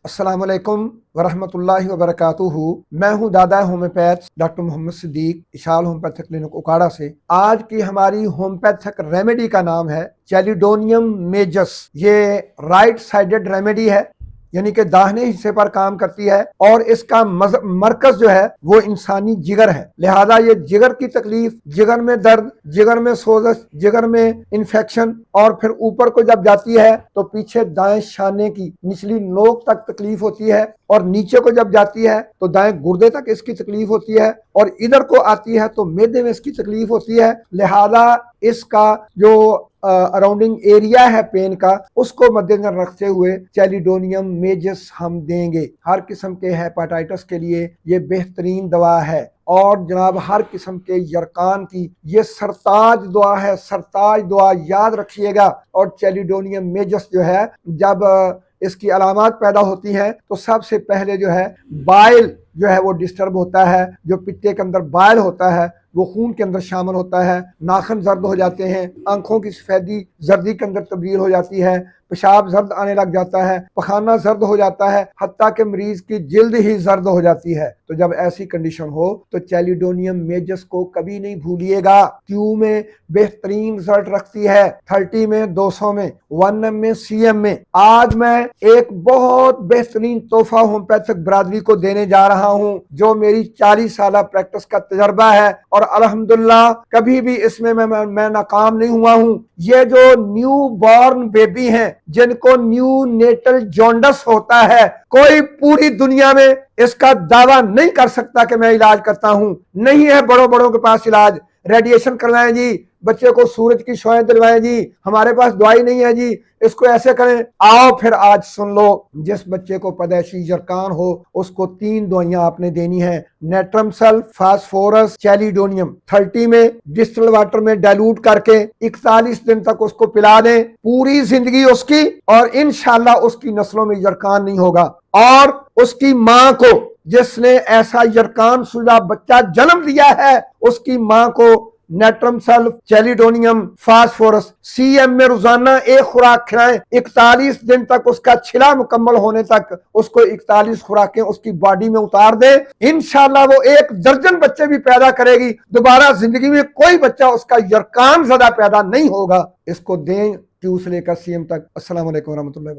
अस्सलाम वालेकुम वरहमतुल्लाहि वबरकातुहू। मैं हूं दादा homeopath doctor Mohammad Siddique, Ishal homeopathic clinic Ukada से। आज की हमारी होम्योपैथिक रेमेडी का नाम है चैलिडोनियम मेजस। ये राइट साइडेड रेमेडी है, यानी कि दाहिने हिस्से पर काम करती है और इसका मरकज जो है वो इंसानी जिगर है। लिहाजा ये जिगर की तकलीफ, जिगर में दर्द, जिगर में सोजश, जिगर में इन्फेक्शन और फिर ऊपर को जब जाती है तो पीछे दाएं शाने की निचली नोक तक तकलीफ होती है और नीचे को जब जाती है तो दाएं गुर्दे तक इसकी तकलीफ होती है और इधर को आती है तो मैदे में इसकी तकलीफ होती है। लिहाजा इसका जो अराउंडिंग एरिया है पेन का, उसको मद्देनजर रखते हुए चैलिडोनियम मेजस हम देंगे। हर किस्म के हेपेटाइटिस के लिए ये बेहतरीन दवा है और जनाब हर किस्म के यरकान की ये सरताज दुआ है, सरताज दुआ याद रखिएगा। और चैलिडोनियम मेजस जो है, जब इसकी अलामात पैदा होती हैं तो सबसे पहले जो है बाइल जो है वो डिस्टर्ब होता है। जो पित्ते के अंदर बाइल होता है वो खून के अंदर शामिल होता है, नाखून जर्द हो जाते हैं, आंखों की सफेदी जर्दी के अंदर तब्दील हो जाती है, पेशाब जर्द आने लग जाता है, पखाना जर्द हो जाता है, हत्ता के मरीज की जिल्द ही जर्द हो जाती है। तो जब ऐसी कंडीशन हो तो चैलिडोनियम मेजस को कभी नहीं भूलिएगा। क्यू में बेहतरीन रिजल्ट रखती है, 30 में, 200 में, 1M में, CM में। आज मैं एक बहुत बेहतरीन तोहफा होम्योपैथिक बरादरी को देने जा रहा हूं, जो मेरी 40 साल प्रैक्टिस का तजर्बा है और अल्हम्दुलिल्लाह कभी भी इसमें मैं नाकाम नहीं हुआ हूं। ये जो न्यू बॉर्न बेबी हैं, जिनको न्यू नेटल जॉन्डस होता है, कोई पूरी दुनिया में इसका दावा नहीं कर सकता कि मैं इलाज करता हूं। नहीं है बड़ों बड़ों के पास इलाज। रेडिएशन करवाएं जी, बच्चे को सूरज की शॉएं दिलवाएं जी, हमारे पास दवाई नहीं है जी, इसको ऐसे करें। आओ फिर आज सुन लो, जिस बच्चे को पैदाइशी यरकान हो उसको 3 दवाइयां आपने देनी है। नेट्रम सल्फ, फास्फोरस, चैलिडोनियम 30 में डिस्टिल वाटर में डाइल्यूट करके 41 दिन तक उसको पिला दें, पूरी जिंदगी उसकी, और इंशाल्लाह उसकी नस्लों में यरकान नहीं होगा। और उसकी मां को, जिसने ऐसा यरकान शुदा बच्चा जन्म दिया है, उसकी मां को नेट्रम सल्फ, चैलिडोनियम, फास्फोरस, CM में रोजाना एक खुराक खिलाएं। 41 दिन तक उसका छिला मुकम्मल होने तक उसको 41 खुराकें उसकी बॉडी में उतार दे। इंशाल्लाह वो 1 दर्जन बच्चे भी पैदा करेगी, दोबारा जिंदगी में कोई बच्चा उसका यरकान ज़्यादा पैदा नहीं होगा। इसको दें Q से लेकर CM तक। अस्सलाम वालेकुम रहमतुल्लाहि।